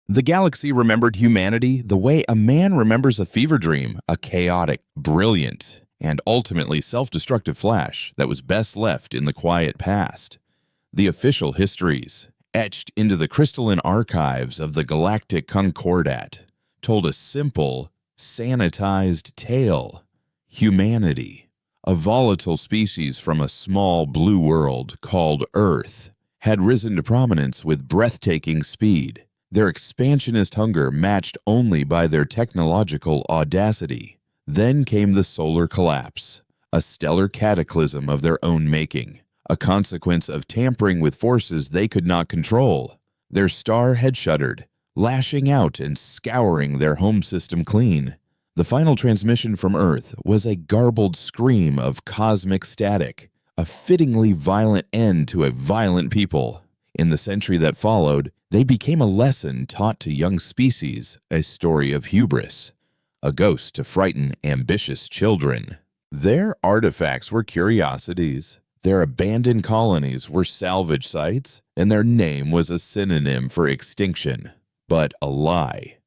The galaxy remembered humanity the way a man remembers a fever dream, a chaotic, brilliant, and ultimately self-destructive flash that was best left in the quiet past. The official histories, etched into the crystalline archives of the Galactic Concordat, told a simple, sanitized tale. Humanity, a volatile species from a small blue world called Earth, had risen to prominence with breathtaking speed, their expansionist hunger matched only by their technological audacity. Then came the solar collapse, a stellar cataclysm of their own making, a consequence of tampering with forces they could not control. Their star had shuddered, lashing out and scouring their home system clean. The final transmission from Earth was a garbled scream of cosmic static, a fittingly violent end to a violent people. In the century that followed, they became a lesson taught to young species, a story of hubris, a ghost to frighten ambitious children. Their artifacts were curiosities, their abandoned colonies were salvage sites, and their name was a synonym for extinction. But a lie,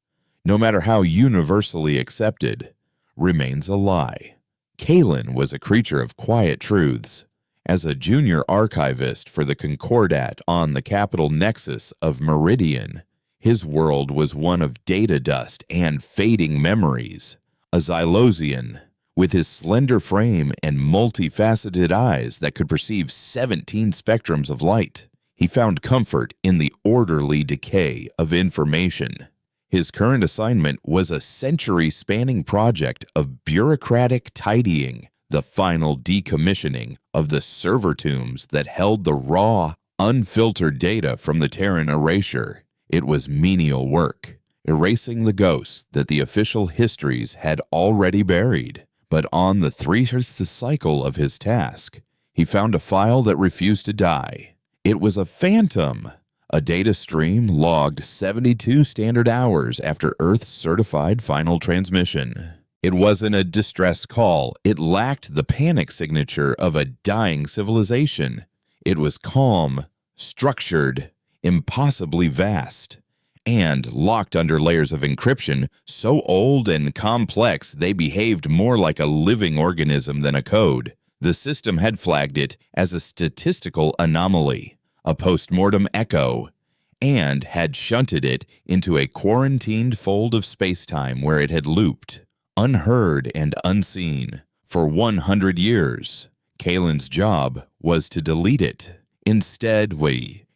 no matter how universally accepted, remains a lie. Kalen was a creature of quiet truths. As a junior archivist for the Concordat on the capital nexus of Meridian, his world was one of data dust and fading memories. A Xylosian, with his slender frame and multifaceted eyes that could perceive 17 spectrums of light, he found comfort in the orderly decay of information. His current assignment was a century-spanning project of bureaucratic tidying, the final decommissioning of the server tombs that held the raw, unfiltered data from the Terran erasure. It was menial work, erasing the ghosts that the official histories had already buried. But on the 3rd cycle of his task, he found a file that refused to die. It was a phantom. A data stream logged 72 standard hours after Earth's certified final transmission. It wasn't a distress call. It lacked the panic signature of a dying civilization. It was calm, structured, impossibly vast, and locked under layers of encryption so old and complex they behaved more like a living organism than a code. The system had flagged it as a statistical anomaly, a post-mortem echo, and had shunted it into a quarantined fold of space-time where it had looped, unheard and unseen, for 100 years. Kalen's job was to delete it. Instead,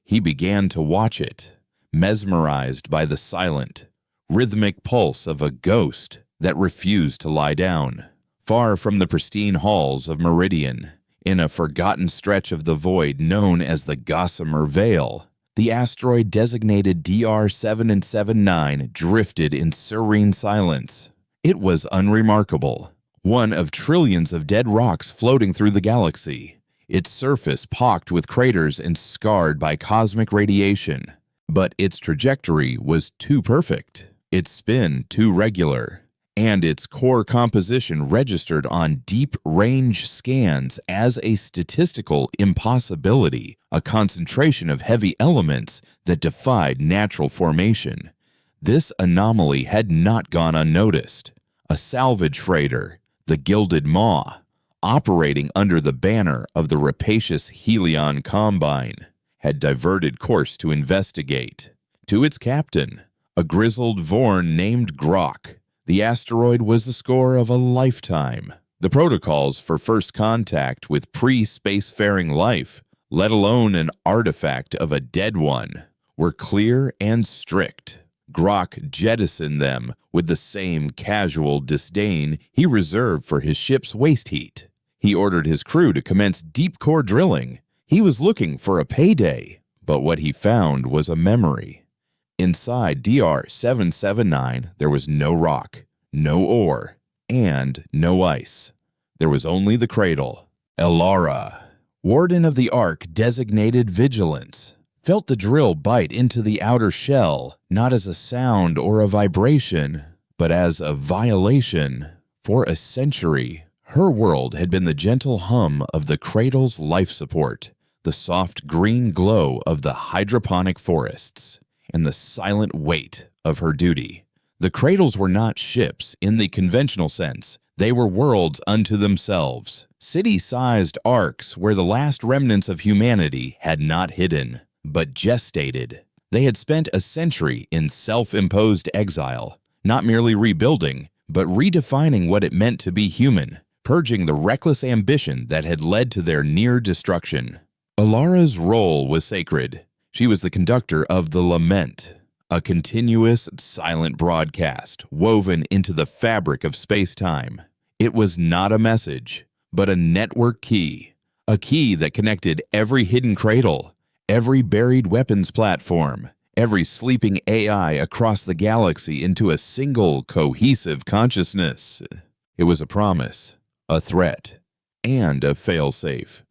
he began to watch it, mesmerized by the silent, rhythmic pulse of a ghost that refused to lie down. Far from the pristine halls of Meridian, in a forgotten stretch of the void known as the Gossamer Veil, the asteroid designated DR779 drifted in serene silence. It was unremarkable, one of trillions of dead rocks floating through the galaxy, its surface pocked with craters and scarred by cosmic radiation. But its trajectory was too perfect, its spin too regular, and its core composition registered on deep-range scans as a statistical impossibility, a concentration of heavy elements that defied natural formation. This anomaly had not gone unnoticed. A salvage freighter, the Gilded Maw, operating under the banner of the rapacious Helion Combine, had diverted course to investigate. To its captain, a grizzled Vorn named Grok, the asteroid was the score of a lifetime. The protocols for first contact with pre-spacefaring life, let alone an artifact of a dead one, were clear and strict. Grok jettisoned them with the same casual disdain he reserved for his ship's waste heat. He ordered his crew to commence deep core drilling. He was looking for a payday, but what he found was a memory. Inside DR779, there was no rock, no ore, and no ice. There was only the cradle. Elara, warden of the Ark designated Vigilance, felt the drill bite into the outer shell, not as a sound or a vibration, but as a violation. For a century, her world had been the gentle hum of the cradle's life support, the soft green glow of the hydroponic forests. and the silent weight of her duty. The cradles were not ships in the conventional sense. They were worlds unto themselves, city-sized arcs where the last remnants of humanity had not hidden, but gestated. They had spent a century in self-imposed exile, not merely rebuilding, but redefining what it meant to be human, purging the reckless ambition that had led to their near destruction. Alara's role was sacred. She was the conductor of the lament, a continuous, silent broadcast woven into the fabric of space-time. It was not a message, but a network key, a key that connected every hidden cradle, every buried weapons platform, every sleeping AI across the galaxy into a single, cohesive consciousness. It was a promise, a threat, and a failsafe,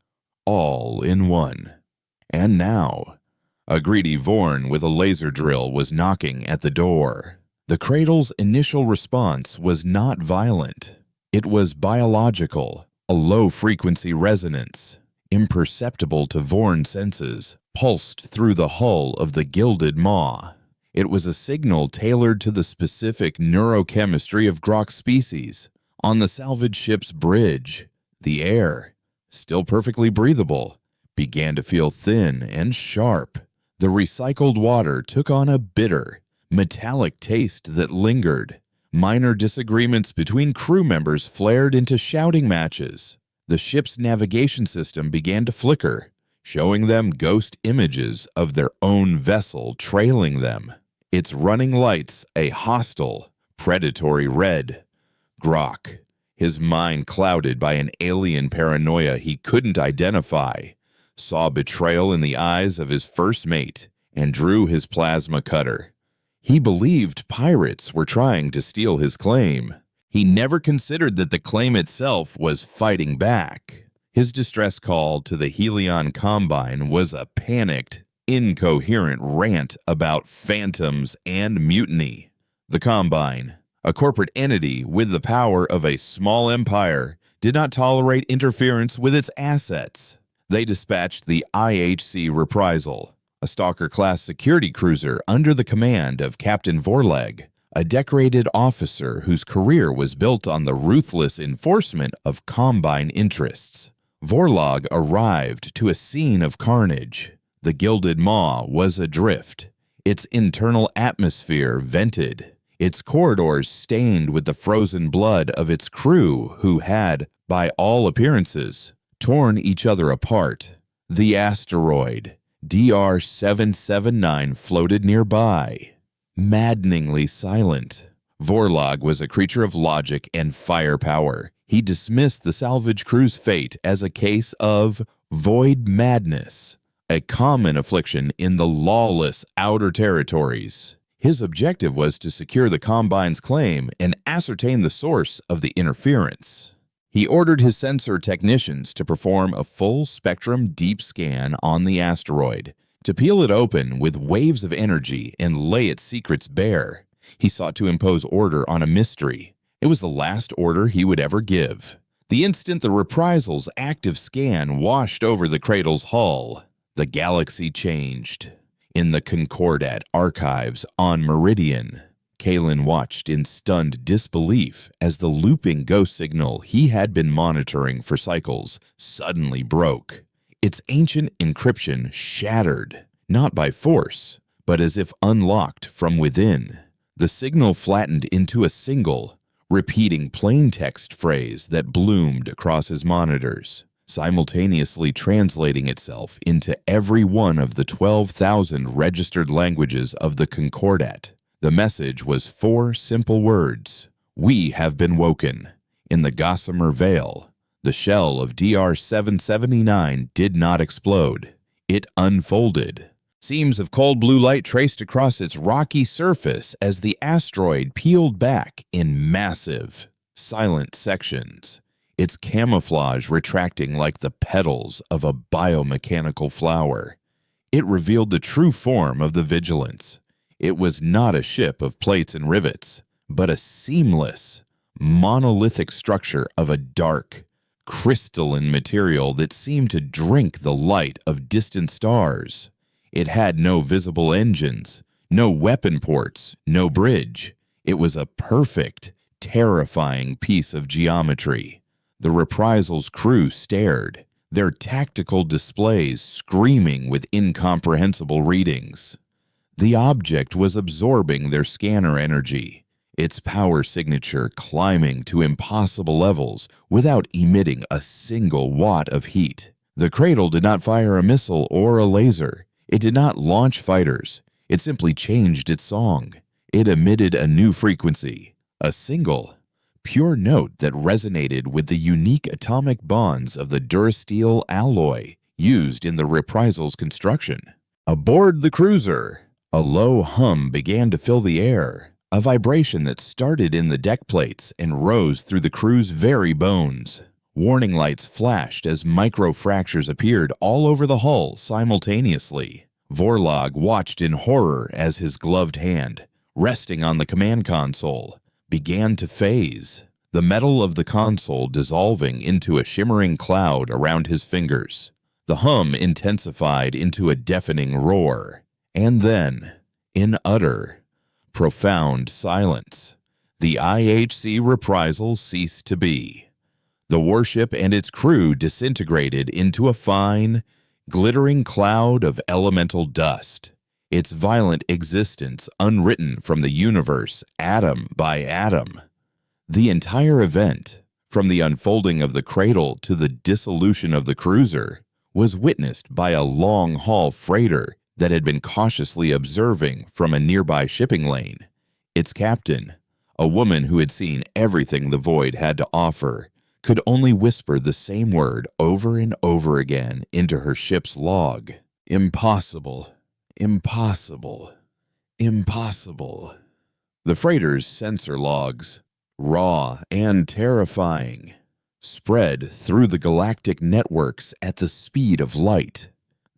all in one. And now, a greedy Vorn with a laser drill was knocking at the door. The cradle's initial response was not violent. It was biological, a low-frequency resonance, imperceptible to Vorn senses, pulsed through the hull of the gilded maw. It was a signal tailored to the specific neurochemistry of Grok species. On the salvage ship's bridge, the air, still perfectly breathable, began to feel thin and sharp. The recycled water took on a bitter, metallic taste that lingered. Minor disagreements between crew members flared into shouting matches. The ship's navigation system began to flicker, showing them ghost images of their own vessel trailing them, its running lights a hostile, predatory red. Grok, his mind clouded by an alien paranoia he couldn't identify, saw betrayal in the eyes of his first mate and drew his plasma cutter. He believed pirates were trying to steal his claim. He never considered that the claim itself was fighting back. His distress call to the Helion Combine was a panicked, incoherent rant about phantoms and mutiny. The Combine, a corporate entity with the power of a small empire, did not tolerate interference with its assets. They dispatched the IHC Reprisal, a Stalker-class security cruiser under the command of Captain Vorlag, a decorated officer whose career was built on the ruthless enforcement of Combine interests. Vorlag arrived to a scene of carnage. The Gilded Maw was adrift, its internal atmosphere vented, its corridors stained with the frozen blood of its crew who had, by all appearances, torn each other apart. The asteroid, DR-779, floated nearby, maddeningly silent. Vorlag was a creature of logic and firepower. He dismissed the salvage crew's fate as a case of void madness, a common affliction in the lawless outer territories. His objective was to secure the Combine's claim and ascertain the source of the interference. He ordered his sensor technicians to perform a full-spectrum deep scan on the asteroid, to peel it open with waves of energy and lay its secrets bare. He sought to impose order on a mystery. It was the last order he would ever give. The instant the Reprisal's active scan washed over the cradle's hull, the galaxy changed. In the Concordat archives on Meridian, Kalen watched in stunned disbelief as the looping ghost signal he had been monitoring for cycles suddenly broke. Its ancient encryption shattered, not by force, but as if unlocked from within. The signal flattened into a single, repeating plaintext phrase that bloomed across his monitors, simultaneously translating itself into every one of the 12,000 registered languages of the Concordat. The message was 4 simple words: "We have been woken." In the Gossamer Veil, the shell of DR-779 did not explode. It unfolded. Seams of cold blue light traced across its rocky surface as the asteroid peeled back in massive, silent sections, its camouflage retracting like the petals of a biomechanical flower. It revealed the true form of the Vigilance. It was not a ship of plates and rivets, but a seamless, monolithic structure of a dark, crystalline material that seemed to drink the light of distant stars. It had no visible engines, No weapon ports, no bridge. It was a perfect, terrifying piece of geometry. The Reprisal's crew stared, their tactical displays screaming with incomprehensible readings. The object was absorbing their scanner energy, its power signature climbing to impossible levels without emitting a single watt of heat. The cradle did not fire a missile or a laser. It did not launch fighters. It simply changed its song. It emitted a new frequency, a single, pure note that resonated with the unique atomic bonds of the durasteel alloy used in the Reprisal's construction. Aboard the cruiser, a low hum began to fill the air, a vibration that started in the deck plates and rose through the crew's very bones. Warning lights flashed as microfractures appeared all over the hull simultaneously. Vorlog watched in horror as his gloved hand, resting on the command console, began to phase, the metal of the console dissolving into a shimmering cloud around his fingers. The hum intensified into a deafening roar, and then, in utter, profound silence, the IHC Reprisal ceased to be. The warship and its crew disintegrated into a fine, glittering cloud of elemental dust, its violent existence unwritten from the universe atom by atom. The entire event, from the unfolding of the cradle to the dissolution of the cruiser, was witnessed by a long-haul freighter that had been cautiously observing from a nearby shipping lane. Its captain, a woman who had seen everything the void had to offer, could only whisper the same word over and over again into her ship's log. Impossible, impossible, impossible. The freighter's sensor logs, raw and terrifying, spread through the galactic networks at the speed of light.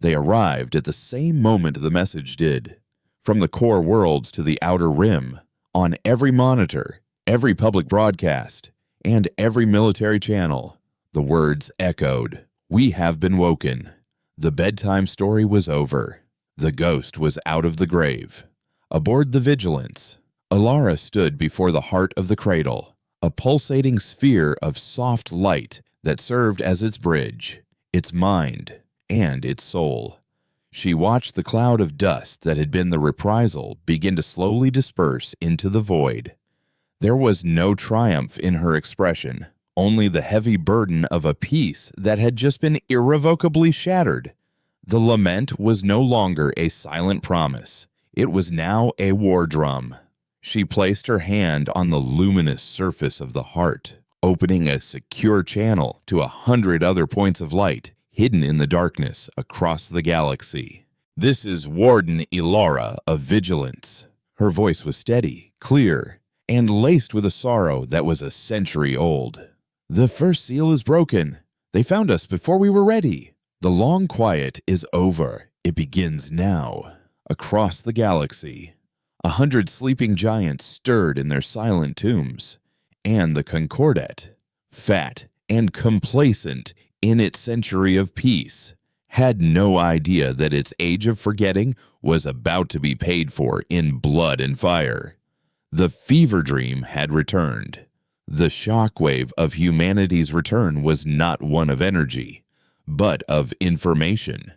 They arrived at the same moment the message did. From the core worlds to the outer rim, on every monitor, every public broadcast, and every military channel, the words echoed, "We have been woken." The bedtime story was over. The ghost was out of the grave. Aboard the Vigilance, Alara stood before the heart of the cradle, a pulsating sphere of soft light that served as its bridge, its mind, and its soul. She watched the cloud of dust that had been the Reprisal begin to slowly disperse into the void. There was no triumph in her expression, only the heavy burden of a peace that had just been irrevocably shattered. The lament was no longer a silent promise. It was now a war drum. She placed her hand on the luminous surface of the heart, opening a secure channel to 100 other points of light hidden in the darkness across the galaxy. "This is Warden Ilara of Vigilance." Her voice was steady, clear, and laced with a sorrow that was a century old. "The first seal is broken. They found us before we were ready. The long quiet is over. It begins now." Across the galaxy, 100 sleeping giants stirred in their silent tombs, and the Concordat, fat and complacent in its century of peace, had no idea that its age of forgetting was about to be paid for in blood and fire. The fever dream had returned. The shockwave of humanity's return was not one of energy, but of information,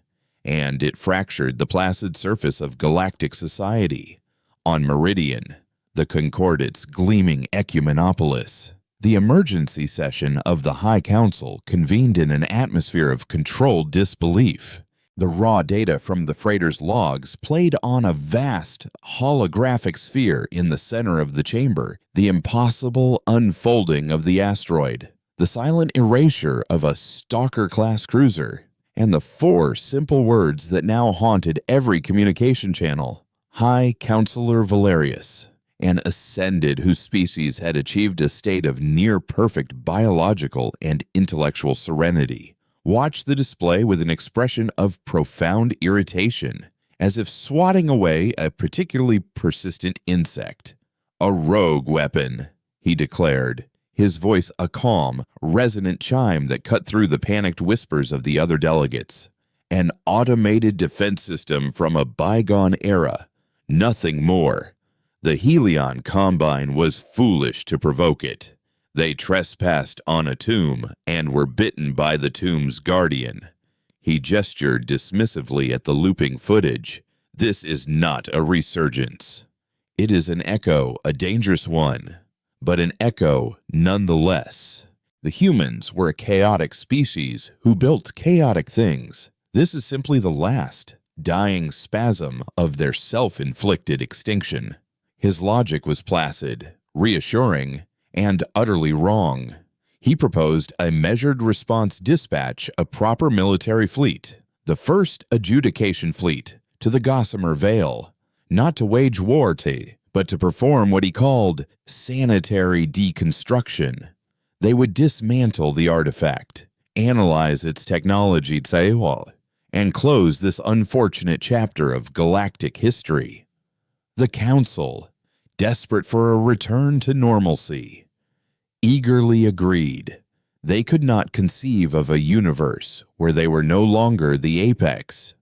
and it fractured the placid surface of galactic society. On Meridian, the Concordat's gleaming ecumenopolis, the emergency session of the High Council convened in an atmosphere of controlled disbelief. The raw data from the freighter's logs played on a vast holographic sphere in the center of the chamber, the impossible unfolding of the asteroid, the silent erasure of a Stalker-class cruiser, and the 4 simple words that now haunted every communication channel. High Counselor Valerius, an ascended whose species had achieved a state of near-perfect biological and intellectual serenity, watched the display with an expression of profound irritation, as if swatting away a particularly persistent insect. "A rogue weapon," he declared, his voice a calm, resonant chime that cut through the panicked whispers of the other delegates. "An automated defense system from a bygone era, Nothing more. The Helion Combine was foolish to provoke it. They trespassed on a tomb and were bitten by the tomb's guardian. He gestured dismissively at the looping footage. This is not a resurgence. It is an echo, a dangerous one, but an echo nonetheless. The humans were a chaotic species who built chaotic things. This is simply the last, dying spasm of their self-inflicted extinction. His logic was placid, reassuring, and utterly wrong. He proposed a measured response dispatch, a proper military fleet, the first adjudication fleet, to the Gossamer Vale, not to wage war but to perform what he called sanitary deconstruction. They would dismantle the artifact, analyze its technology and close this unfortunate chapter of galactic history. The Council, desperate for a return to normalcy, eagerly agreed. They could not conceive of a universe where they were no longer the apex.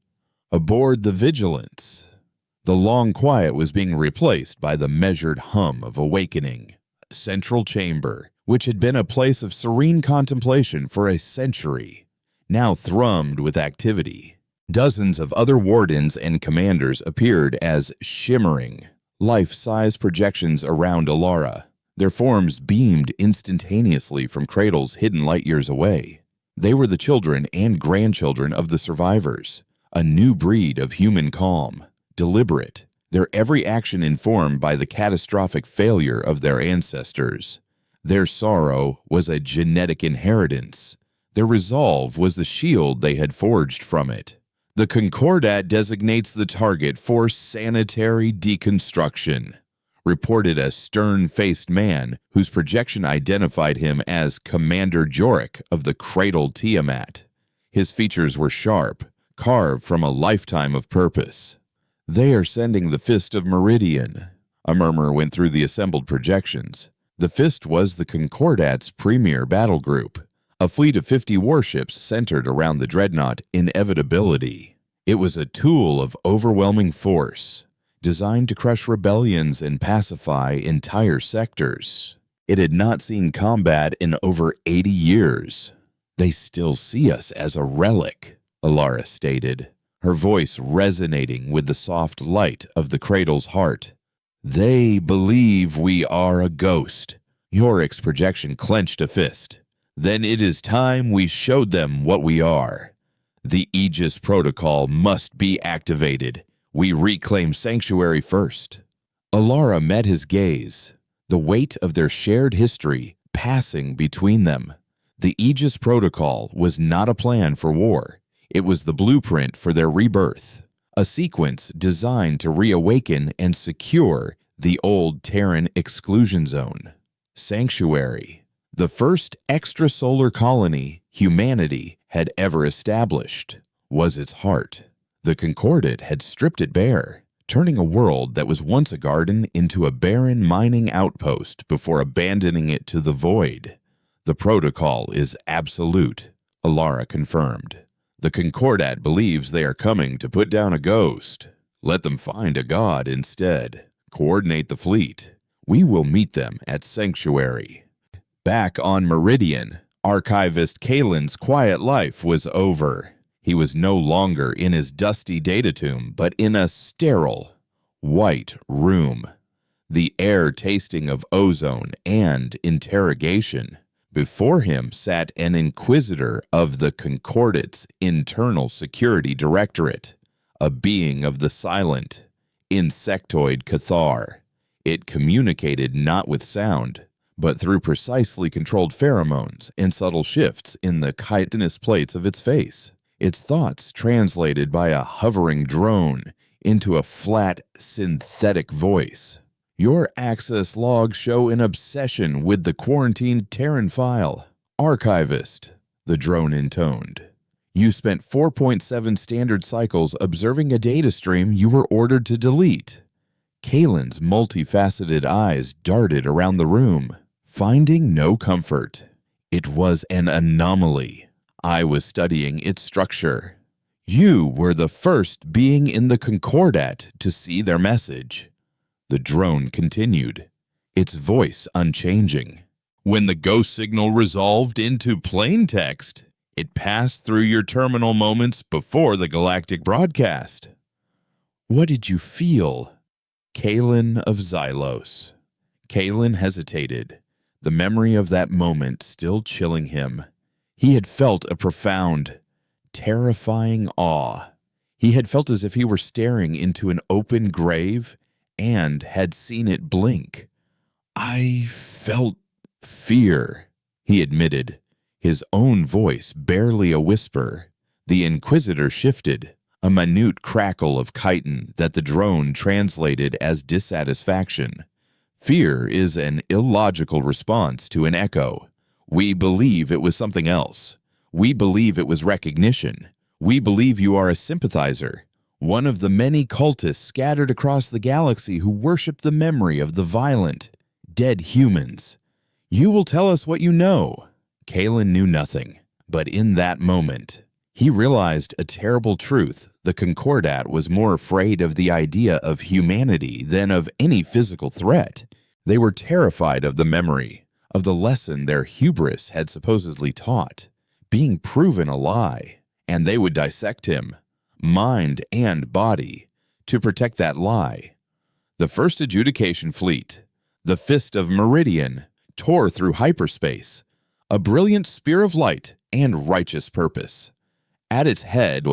Aboard the Vigilance, the long quiet was being replaced by the measured hum of awakening. A central chamber, which had been a place of serene contemplation for a century, now thrummed with activity. Dozens of other wardens and commanders appeared as shimmering, life-size projections around Alara. Their forms beamed instantaneously from cradles hidden light years away. They were the children and grandchildren of the survivors, a new breed of human calm, deliberate, their every action informed by the catastrophic failure of their ancestors. Their sorrow was a genetic inheritance. Their resolve was the shield they had forged from it. The Concordat designates the target for sanitary deconstruction, reported a stern-faced man whose projection identified him as Commander Jorik of the Cradled Tiamat. His features were sharp, carved from a lifetime of purpose. "They are sending the Fist of Meridian," a murmur went through the assembled projections. The Fist was the Concordat's premier battle group, a fleet of 50 warships centered around the dreadnought Inevitability. It was a tool of overwhelming force, designed to crush rebellions and pacify entire sectors. It had not seen combat in over 80 years. "They still see us as a relic," Alara stated, her voice resonating with the soft light of the cradle's heart. "They believe we are a ghost." Yorik's projection clenched a fist. "Then it is time we showed them what we are. The Aegis Protocol must be activated. We reclaim Sanctuary first." Alara met his gaze, the weight of their shared history passing between them. The Aegis Protocol was not a plan for war. It was the blueprint for their rebirth, a sequence designed to reawaken and secure the old Terran exclusion zone. Sanctuary, the first extrasolar colony humanity had ever established, was its heart. The Concordat had stripped it bare, turning a world that was once a garden into a barren mining outpost before abandoning it to the void. "The protocol is absolute," Alara confirmed. "The Concordat believes they are coming to put down a ghost. Let them find a god instead. Coordinate the fleet. We will meet them at Sanctuary." Back on Meridian, Archivist Kalen's quiet life was over. He was no longer in his dusty data tomb, but in a sterile, white room, the air tasting of ozone and interrogation. Before him sat an inquisitor of the Concordat's Internal Security Directorate, a being of the silent, insectoid Cathar. It communicated not with sound, but through precisely controlled pheromones and subtle shifts in the chitinous plates of its face. Its thoughts translated by a hovering drone into a flat, synthetic voice. "Your access logs show an obsession with the quarantined Terran file. Archivist," the drone intoned. "You spent 4.7 standard cycles observing a data stream you were ordered to delete." Kalen's multifaceted eyes darted around the room, finding no comfort. "It was an anomaly. I was studying its structure. You were the first being in the Concordat to see their message. The drone continued, its voice unchanging. When the ghost signal resolved into plain text, it passed through your terminal moments before the Galactic broadcast. What did you feel? Kalen of Xylos. Kalen hesitated, the memory of that moment still chilling him. He had felt a profound, terrifying awe. He had felt as if he were staring into an open grave and had seen it blink. I felt fear, he admitted, his own voice barely a whisper. The Inquisitor shifted, a minute crackle of chitin that the drone translated as dissatisfaction. Fear is an illogical response to an echo. We believe it was something else. We believe it was recognition. We believe you are a sympathizer, one of the many cultists scattered across the galaxy who worship the memory of the violent, dead humans. You will tell us what you know. Kalen knew nothing, but in that moment, he realized a terrible truth. The Concordat was more afraid of the idea of humanity than of any physical threat. They were terrified of the memory, of the lesson their hubris had supposedly taught, being proven a lie, and they would dissect him, mind and body, to protect that lie. The first adjudication fleet, the Fist of Meridian, tore through hyperspace, a brilliant spear of light and righteous purpose. At its head,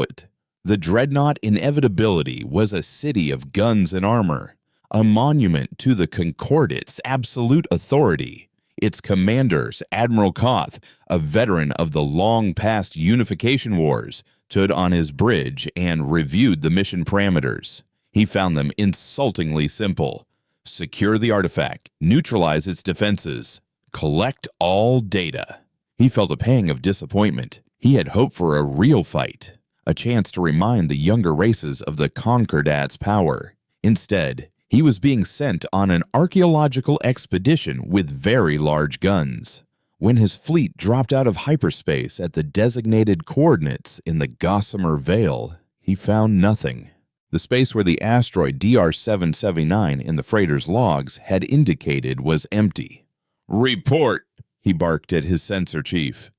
the dreadnought Inevitability was a city of guns and armor, a monument to the Concordat's absolute authority. Its commanders, Admiral Koth, a veteran of the long-past unification wars, stood on his bridge and reviewed the mission parameters. He found them insultingly simple. Secure the artifact, neutralize its defenses, collect all data. He felt a pang of disappointment. He had hoped for a real fight, a chance to remind the younger races of the Concordat's power. Instead, he was being sent on an archaeological expedition with very large guns. When his fleet dropped out of hyperspace at the designated coordinates in the Gossamer Veil, he found nothing. The space where the asteroid DR-779 in the freighter's logs had indicated was empty. "Report," he barked at his sensor chief.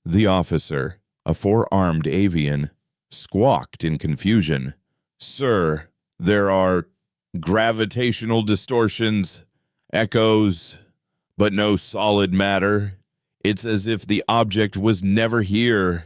The officer, a four-armed avian, squawked in confusion. "Sir, there are gravitational distortions, echoes, but no solid matter. It's as if the object was never here."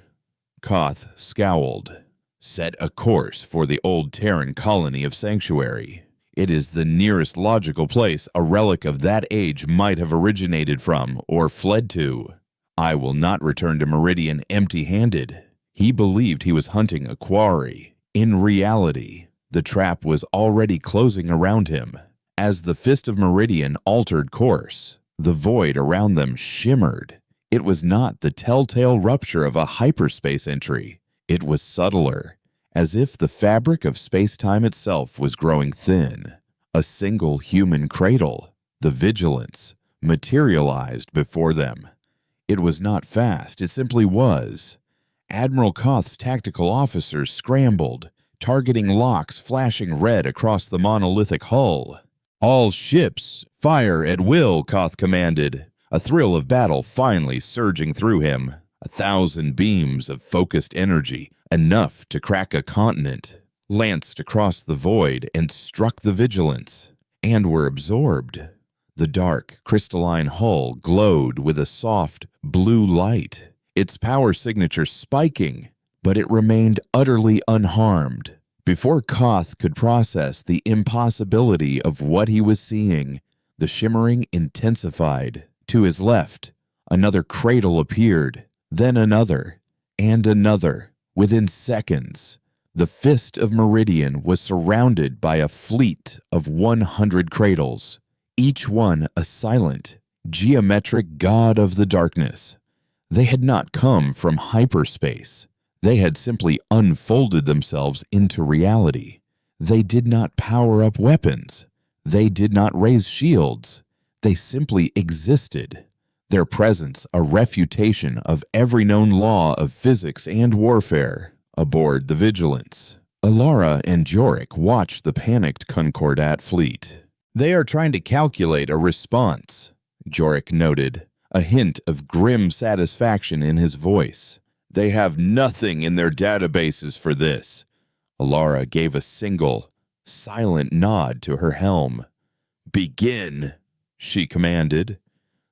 Koth scowled. "Set a course for the old Terran colony of Sanctuary. It is the nearest logical place a relic of that age might have originated from or fled to. I will not return to Meridian empty-handed." He believed he was hunting a quarry. In reality, the trap was already closing around him. As the Fist of Meridian altered course, the void around them shimmered. It was not the telltale rupture of a hyperspace entry. It was subtler, as if the fabric of space-time itself was growing thin. A single human cradle, the Vigilance, materialized before them. It was not fast, it simply was. Admiral Koth's tactical officers scrambled, targeting locks flashing red across the monolithic hull. "All ships, fire at will," Koth commanded, a thrill of battle finally surging through him. 1,000 beams of focused energy, enough to crack a continent, lanced across the void and struck the Vigilance, and were absorbed. The dark, crystalline hull glowed with a soft, blue light, its power signature spiking, but it remained utterly unharmed. Before Koth could process the impossibility of what he was seeing, the shimmering intensified. To his left, another cradle appeared, then another, and another. Within seconds, the Fist of Meridian was surrounded by a fleet of 100 cradles, each one a silent, geometric god of the darkness. They had not come from hyperspace. They had simply unfolded themselves into reality. They did not power up weapons. They did not raise shields. They simply existed. Their presence a refutation of every known law of physics and warfare, Aboard the Vigilance, Alara and Jorik watched the panicked Concordat fleet. "They are trying to calculate a response," Jorik noted, a hint of grim satisfaction in his voice. "They have nothing in their databases for this." Alara gave a single, silent nod to her helm. "Begin," she commanded.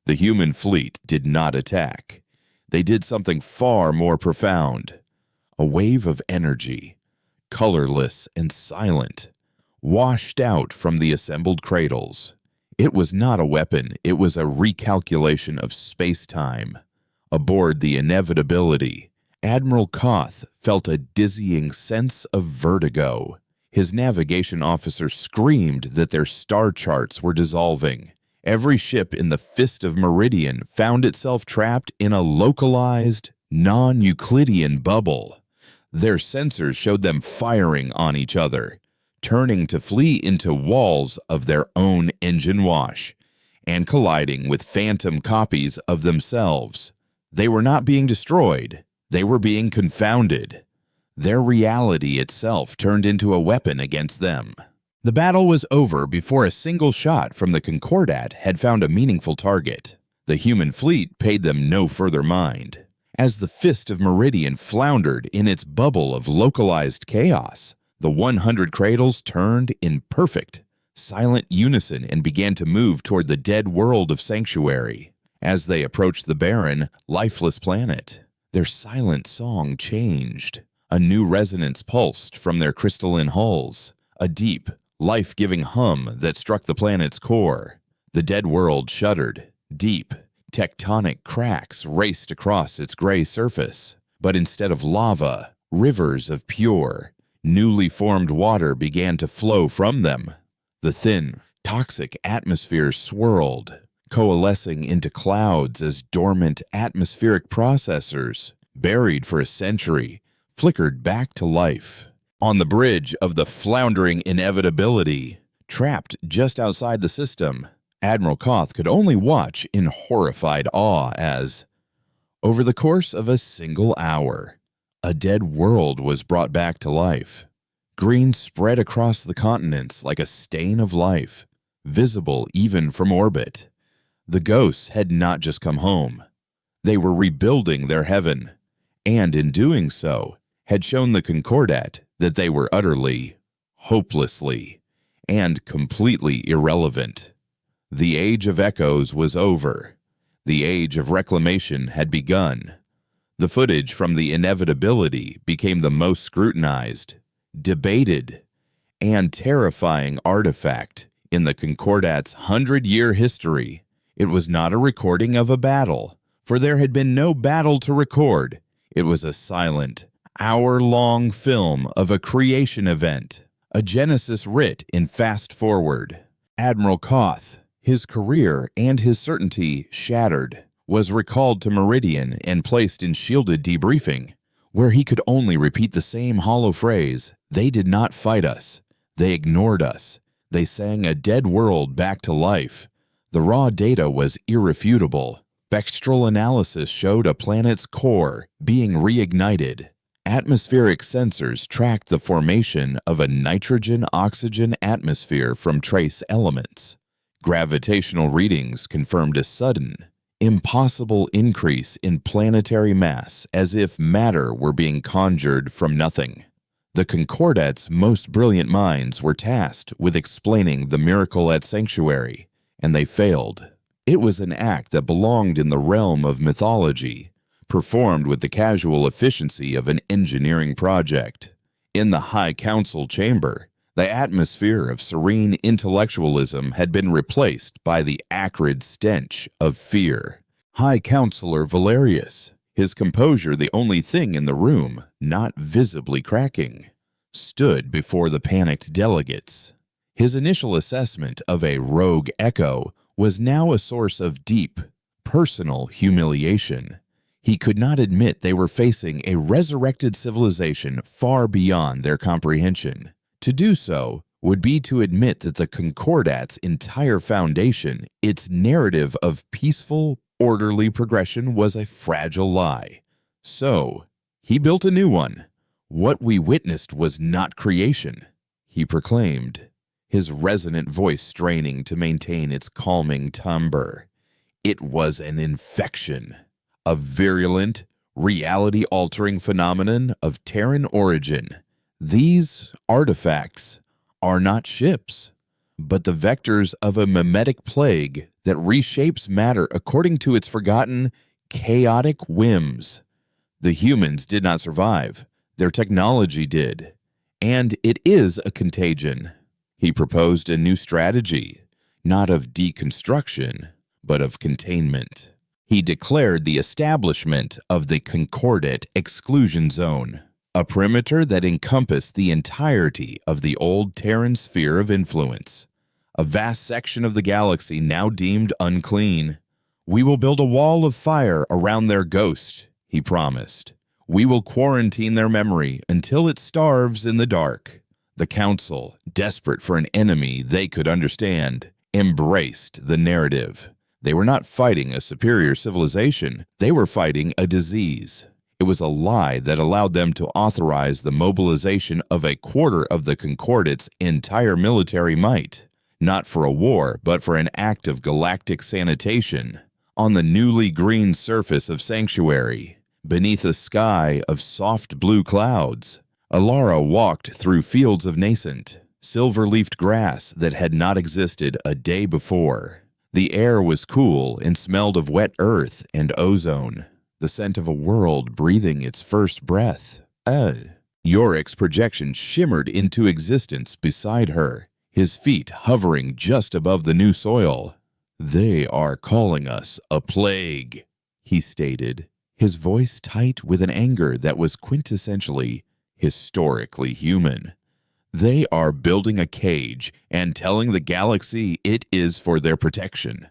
The human fleet did not attack. They did something far more profound. A wave of energy, colorless and silent, washed out from the assembled cradles. It was not a weapon, it was a recalculation of space-time. Aboard the Inevitability, Admiral Koth felt a dizzying sense of vertigo. His navigation officer screamed that their star charts were dissolving. Every ship in the Fist of Meridian found itself trapped in a localized, non-Euclidean bubble. Their sensors showed them firing on each other, turning to flee into walls of their own engine wash, and colliding with phantom copies of themselves. They were not being destroyed, they were being confounded. Their reality itself turned into a weapon against them. The battle was over before a single shot from the Concordat had found a meaningful target. The human fleet paid them no further mind. As the Fist of Meridian floundered in its bubble of localized chaos, the 100 cradles turned in perfect, silent unison and began to move toward the dead world of Sanctuary. As they approached the barren, lifeless planet, their silent song changed. A new resonance pulsed from their crystalline hulls, a deep, life-giving hum that struck the planet's core. The dead world shuddered. Deep, tectonic cracks raced across its gray surface. But instead of lava, rivers of pure, newly formed water began to flow from them. The thin, toxic atmosphere swirled, coalescing into clouds as dormant atmospheric processors, buried for a century, flickered back to life. On the bridge of the floundering Inevitability, trapped just outside the system, Admiral Koth could only watch in horrified awe as, over the course of a single hour, a dead world was brought back to life. Green spread across the continents like a stain of life, visible even from orbit. The ghosts had not just come home. They were rebuilding their heaven, and in doing so, had shown the Concordat that they were utterly, hopelessly, and completely irrelevant. The age of echoes was over. The age of reclamation had begun. The footage from the Inevitability became the most scrutinized, debated, and terrifying artifact in the Concordat's 100-year history. It was not a recording of a battle, for there had been no battle to record. It was a silent, hour-long film of a creation event, a Genesis writ in fast forward. Admiral Koth, his career and his certainty shattered, was recalled to Meridian and placed in shielded debriefing, where he could only repeat the same hollow phrase, "They did not fight us. They ignored us. They sang a dead world back to life." The raw data was irrefutable. Spectral analysis showed a planet's core being reignited. Atmospheric sensors tracked the formation of a nitrogen-oxygen atmosphere from trace elements. Gravitational readings confirmed a sudden, impossible increase in planetary mass, as if matter were being conjured from nothing. The Concordat's most brilliant minds were tasked with explaining the miracle at Sanctuary, and they failed. It was an act that belonged in the realm of mythology, performed with the casual efficiency of an engineering project. In the High Council chamber, the atmosphere of serene intellectualism had been replaced by the acrid stench of fear. High Counselor Valerius, his composure the only thing in the room not visibly cracking, stood before the panicked delegates. His initial assessment of a rogue echo was now a source of deep, personal humiliation. He could not admit they were facing a resurrected civilization far beyond their comprehension. To do so would be to admit that the Concordat's entire foundation, its narrative of peaceful, orderly progression, was a fragile lie. So, he built a new one "What we witnessed was not creation," he proclaimed, his resonant voice straining to maintain its calming timbre. "It was an infection, a virulent, reality-altering phenomenon of Terran origin. These artifacts are not ships, but the vectors of a mimetic plague that reshapes matter according to its forgotten, chaotic whims. The humans did not survive. Their technology did. And it is a contagion." He proposed a new strategy, not of deconstruction, but of containment. He declared the establishment of the Concordat Exclusion Zone, a perimeter that encompassed the entirety of the old Terran sphere of influence, a vast section of the galaxy now deemed unclean. "We will build a wall of fire around their ghost," he promised. "We will quarantine their memory until it starves in the dark." The Council, desperate for an enemy they could understand, embraced the narrative. They were not fighting a superior civilization, they were fighting a disease. It was a lie that allowed them to authorize the mobilization of a quarter of the Concordat's entire military might, not for a war, but for an act of galactic sanitation. On the newly green surface of Sanctuary, beneath a sky of soft blue clouds, Alara walked through fields of nascent, silver-leafed grass that had not existed a day before. The air was cool and smelled of wet earth and ozone, the scent of a world breathing its first breath. Yorik's projection shimmered into existence beside her, his feet hovering just above the new soil. "They are calling us a plague," he stated, his voice tight with an anger that was quintessentially, historically human. "They are building a cage and telling the galaxy it is for their protection."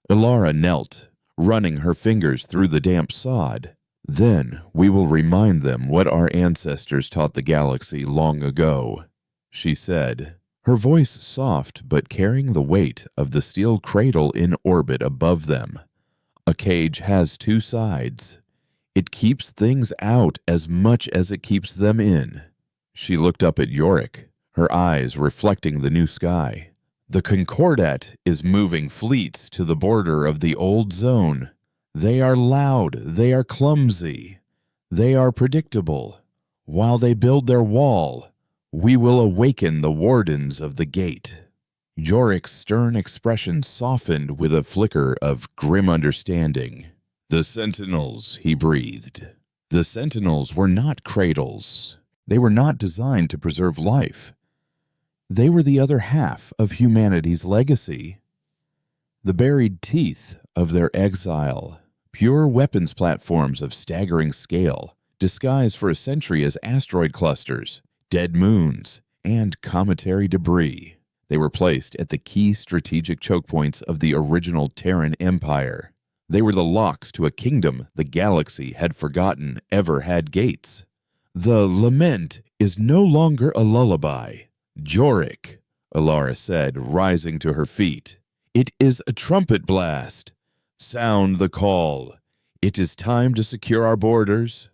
Alara knelt, running her fingers through the damp sod. "Then we will remind them what our ancestors taught the galaxy long ago," she said, her voice soft but carrying the weight of the steel cradle in orbit above them. "A cage has two sides. It keeps things out as much as it keeps them in." She looked up at Yorik, her eyes reflecting the new sky. "The Concordat is moving fleets to the border of the old zone. They are loud, they are clumsy, they are predictable. While they build their wall, we will awaken the wardens of the gate." Yorik's stern expression softened with a flicker of grim understanding. "The Sentinels," he breathed. "The Sentinels were not cradles. They were not designed to preserve life. They were the other half of humanity's legacy. The buried teeth of their exile, pure weapons platforms of staggering scale, disguised for a century as asteroid clusters, dead moons, and cometary debris. They were placed at the key strategic choke points of the original Terran Empire. They were the locks to a kingdom the galaxy had forgotten ever had gates. The lament is no longer a lullaby. Jorik, Alara said, rising to her feet. It is a trumpet blast. Sound the call. It is time to secure our borders.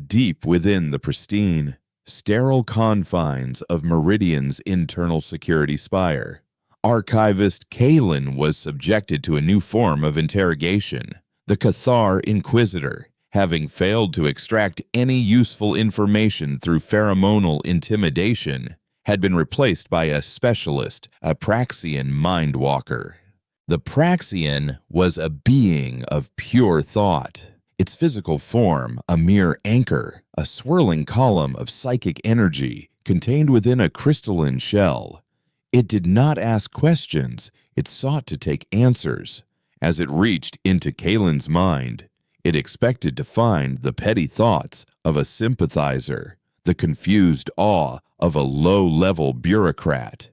Deep within the pristine, sterile confines of Meridian's internal security spire, Archivist Kalen was subjected to a new form of interrogation. The Cathar Inquisitor, having failed to extract any useful information through pheromonal intimidation, had been replaced by a specialist, a Praxian mindwalker. The Praxian was a being of pure thought, its physical form a mere anchor, a swirling column of psychic energy contained within a crystalline shell. It did not ask questions, it sought to take answers. As it reached into Kalen's mind, it expected to find the petty thoughts of a sympathizer, the confused awe of a low-level bureaucrat.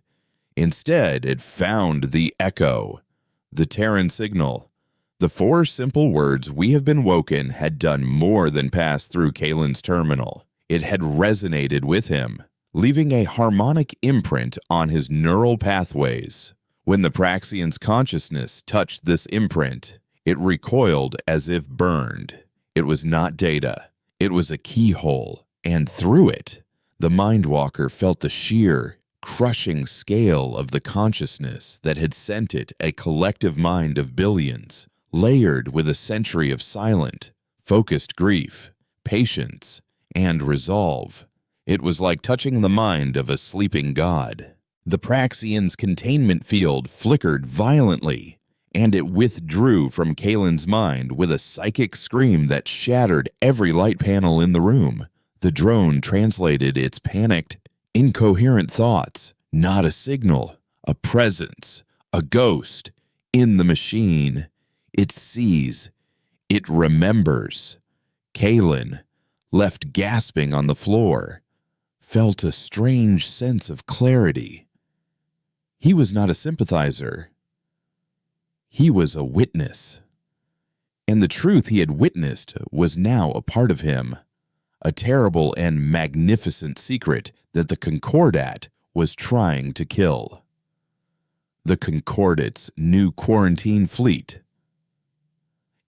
Instead, it found the echo, the Terran signal. The 4 simple words, "We have been woken," had done more than pass through Kalen's terminal. It had resonated with him, leaving a harmonic imprint on his neural pathways. When the Praxian's consciousness touched this imprint, it recoiled as if burned. It was not data. It was a keyhole, And through it, the Mindwalker felt the sheer, crushing scale of the consciousness that had sent it a collective mind of billions, layered with a century of silent, focused grief, patience, and resolve. It was like touching the mind of a sleeping god. The Praxian's containment field flickered violently, and it withdrew from Kalen's mind with a psychic scream that shattered every light panel in the room. The drone translated its panicked, incoherent thoughts, not a signal, a presence, a ghost, in the machine. It sees. It remembers. Kalen, left gasping on the floor, felt a strange sense of clarity. He was not a sympathizer. He was a witness. And the truth he had witnessed was now a part of him, a terrible and magnificent secret that the Concordat was trying to kill. The Concordat's new quarantine fleet,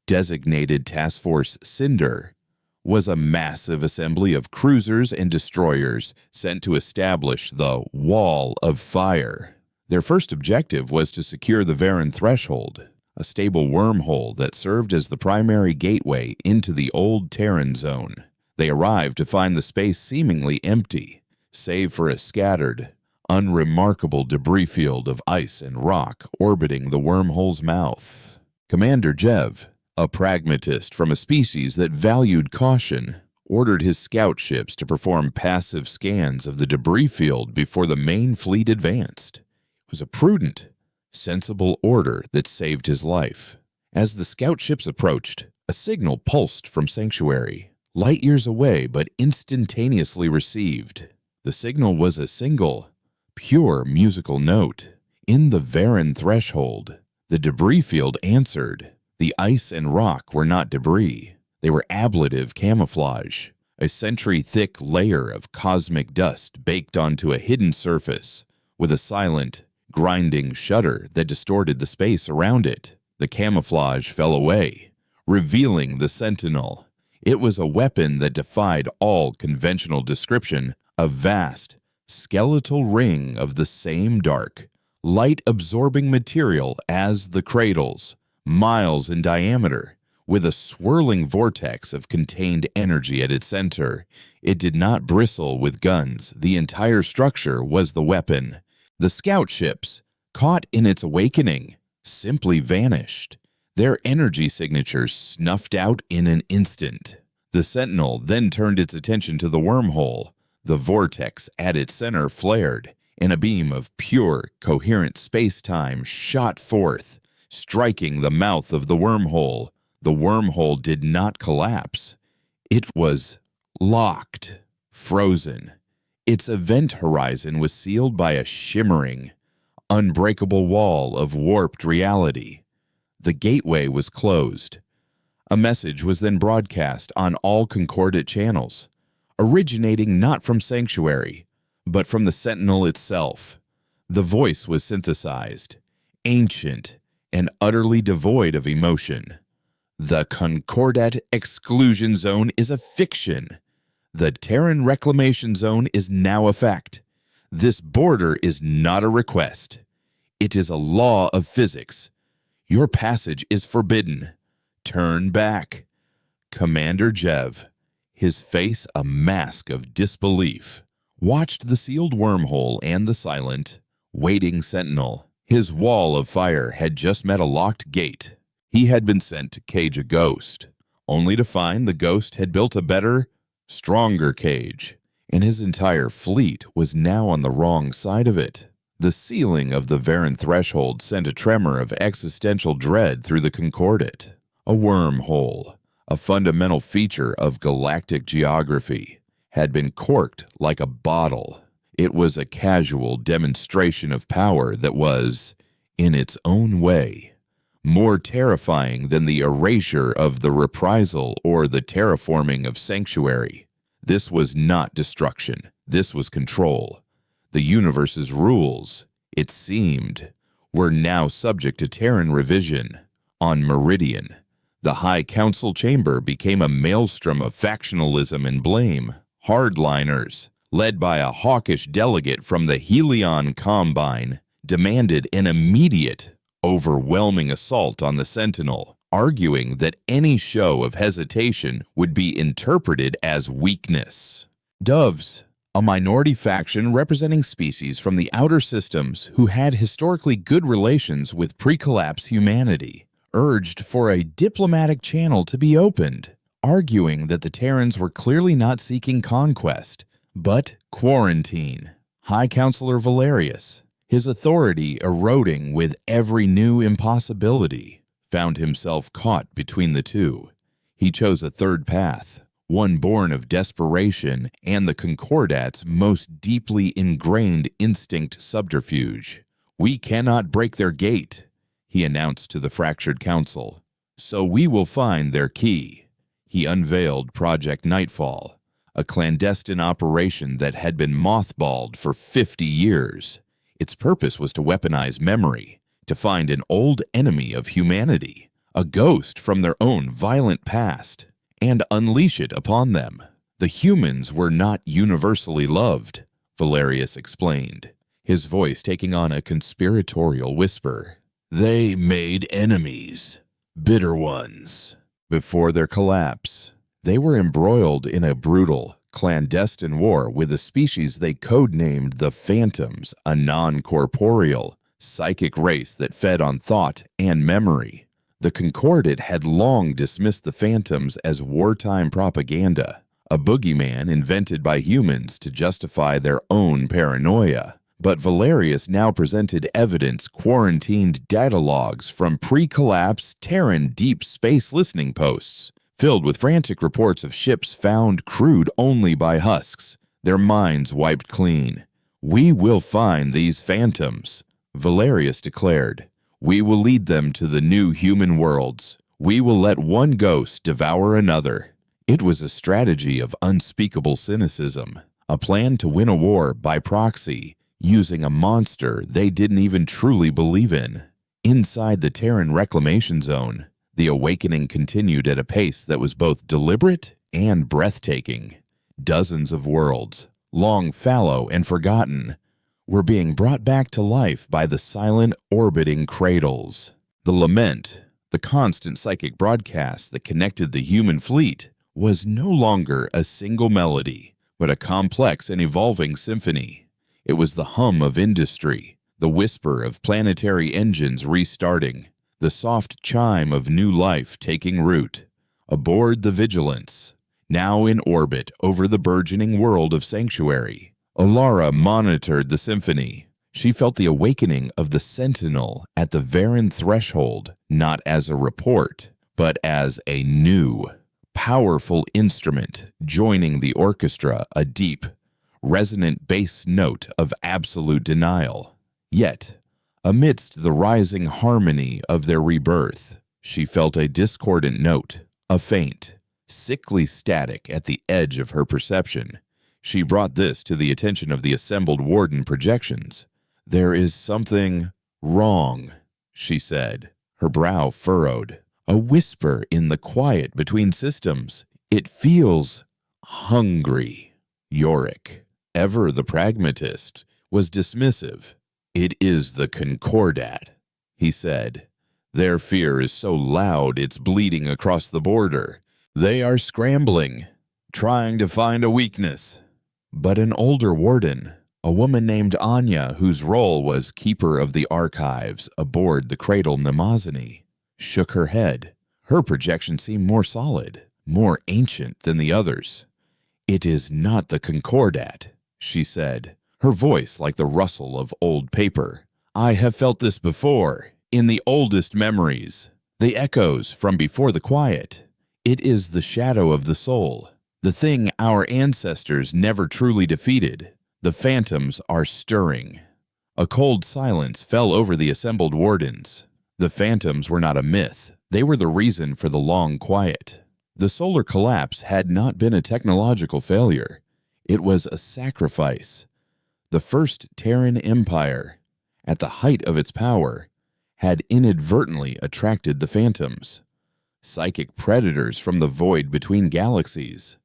designated Task Force Cinder, was a massive assembly of cruisers and destroyers sent to establish the Wall of Fire. Their first objective was to secure the Varan Threshold, a stable wormhole that served as the primary gateway into the old Terran zone. They arrived to find the space seemingly empty, save for a scattered, unremarkable debris field of ice and rock orbiting the wormhole's mouth. Commander Jev, a pragmatist from a species that valued caution, ordered his scout ships to perform passive scans of the debris field before the main fleet advanced. It was a prudent, sensible order that saved his life. As the scout ships approached, a signal pulsed from Sanctuary, light years away but instantaneously received. The signal was a single, pure musical note. In the Varan Threshold, the debris field answered. The ice and rock were not debris. They were ablative camouflage, a century-thick layer of cosmic dust baked onto a hidden surface, with a silent, grinding shudder that distorted the space around it. The camouflage fell away, revealing the Sentinel. It was a weapon that defied all conventional description, a vast, skeletal ring of the same dark, light-absorbing material as the cradles, miles in diameter, with a swirling vortex of contained energy at its center. It did not bristle with guns. The entire structure was the weapon. The scout ships, caught in its awakening, simply vanished, their energy signatures snuffed out in an instant. The Sentinel then turned its attention to the wormhole. The vortex at its center flared, and a beam of pure, coherent space-time shot forth, striking the mouth of the wormhole. The wormhole did not collapse. It was locked, frozen. Its event horizon was sealed by a shimmering, unbreakable wall of warped reality. The gateway was closed. A message was then broadcast on all Concordat channels, originating not from Sanctuary, but from the Sentinel itself. The voice was synthesized, ancient, and utterly devoid of emotion. The Concordat exclusion zone is a fiction. The Terran reclamation zone is now a fact. This border is not a request. It is a law of physics. Your passage is forbidden. Turn back. Commander Jev, his face a mask of disbelief, watched the sealed wormhole and the silent, waiting Sentinel. His wall of fire had just met a locked gate. He had been sent to cage a ghost, only to find the ghost had built a better, stronger cage, and his entire fleet was now on the wrong side of it. The sealing of the Varan Threshold sent a tremor of existential dread through the Concordat. A wormhole, a fundamental feature of galactic geography, had been corked like a bottle. It was a casual demonstration of power that was, in its own way, more terrifying than the erasure of the reprisal or the terraforming of Sanctuary. This was not destruction. This was control. The universe's rules, it seemed, were now subject to Terran revision. On Meridian, the High Council chamber became a maelstrom of factionalism and blame. Hardliners, led by a hawkish delegate from the Helion Combine, demanded an immediate, overwhelming assault on the Sentinel, arguing that any show of hesitation would be interpreted as weakness. Doves, a minority faction representing species from the outer systems who had historically good relations with pre-collapse humanity, urged for a diplomatic channel to be opened, arguing that the Terrans were clearly not seeking conquest, but quarantine. High Counselor Valerius, his authority eroding with every new impossibility, found himself caught between the two. He chose a third path, one born of desperation and the Concordat's most deeply ingrained instinct subterfuge. "We cannot break their gate," he announced to the fractured council, "so we will find their key." He unveiled Project Nightfall, a clandestine operation that had been mothballed for 50 years. Its purpose was to weaponize memory, to find an old enemy of humanity, a ghost from their own violent past, and unleash it upon them. The humans were not universally loved, Valerius explained, his voice taking on a conspiratorial whisper. They made enemies, bitter ones. Before their collapse, they were embroiled in a brutal, clandestine war with a species they codenamed the Phantoms, a non-corporeal, psychic race that fed on thought and memory. The Concordat had long dismissed the Phantoms as wartime propaganda, a boogeyman invented by humans to justify their own paranoia. But Valerius now presented evidence-quarantined data logs from pre-collapse Terran deep space listening posts, filled with frantic reports of ships found crewed only by husks, their minds wiped clean. "We will find these Phantoms," Valerius declared. "We will lead them to the new human worlds. We will let one ghost devour another." It was a strategy of unspeakable cynicism, a plan to win a war by proxy, using a monster they didn't even truly believe in. Inside the Terran reclamation zone, the awakening continued at a pace that was both deliberate and breathtaking. Dozens of worlds, long fallow and forgotten, were being brought back to life by the silent orbiting cradles. The lament, the constant psychic broadcast that connected the human fleet, was no longer a single melody, but a complex and evolving symphony. It was the hum of industry, the whisper of planetary engines restarting, the soft chime of new life taking root. Aboard the Vigilance, now in orbit over the burgeoning world of Sanctuary, Alara monitored the symphony. She felt the awakening of the Sentinel at the Varan threshold, not as a report, but as a new, powerful instrument joining the orchestra, a deep, resonant bass note of absolute denial. Yet, amidst the rising harmony of their rebirth, she felt a discordant note, a faint, sickly static at the edge of her perception. She brought this to the attention of the assembled Warden projections. "There is something wrong," she said, her brow furrowed. "A whisper in the quiet between systems. It feels hungry." Yorick, ever the pragmatist, was dismissive. "It is the Concordat," he said. "Their fear is so loud it's bleeding across the border. They are scrambling, trying to find a weakness." But an older warden, a woman named Anya, whose role was keeper of the archives aboard the Cradle Nemazini, shook her head. Her projection seemed more solid, more ancient than the others. "It is not the Concordat," she said, her voice like the rustle of old paper. "I have felt this before, in the oldest memories, the echoes from before the quiet. It is the shadow of the soul, the thing our ancestors never truly defeated. The Phantoms are stirring." A cold silence fell over the assembled wardens. The Phantoms were not a myth. They were the reason for the long quiet. The solar collapse had not been a technological failure. It was a sacrifice. The first Terran Empire, at the height of its power, had inadvertently attracted the Phantoms, psychic predators from the void between galaxies.